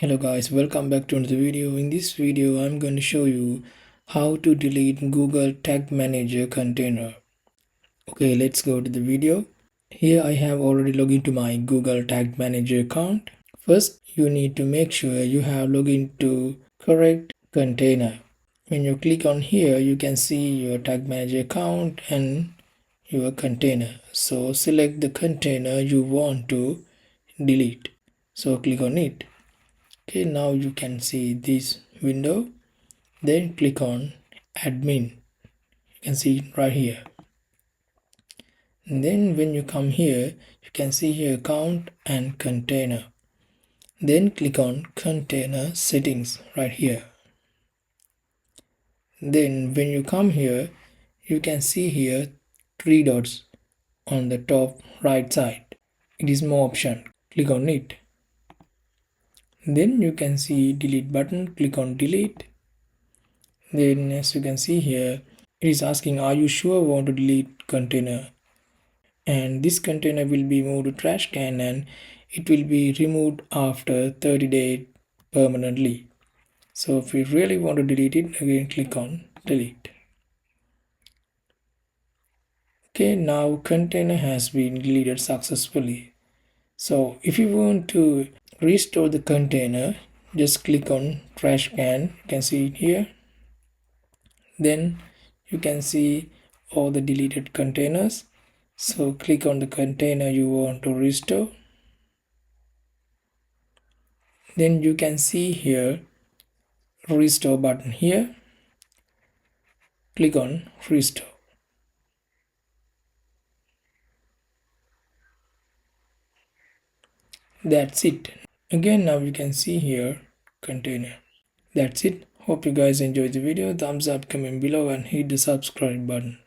Hello guys, welcome back to another video. In this video I'm going to show you how to delete Google Tag Manager container. Okay, let's go to the video. Here I have already logged into my Google Tag Manager account. First you need to make sure you have logged into correct container. When you click on here you can see your Tag Manager account and your container. So select the container you want to delete. So click on it. Okay, now you can see this window. Then click on admin. You can see it right here. And then when you come here, you can see here account and container. Then click on container settings right here. Then when you come here, you can see here three dots on the top right side. It is more option. Click on it. Then you can see delete button. Click on delete. Then as you can see here, it is asking, are you sure want to delete container? And this container will be moved to trash can and it will be removed after 30 days permanently. So if you really want to delete it, again click on delete. Okay, now container has been deleted successfully. So if you want to restore the container, just click on trash can. You can see it here. Then you can see all the deleted containers. So click on the container you want to restore. Then you can see here restore button here. Click on restore. That's it. Again, now you can see here container. That's it. Hope you guys enjoyed the video. Thumbs up, comment below and hit the subscribe button.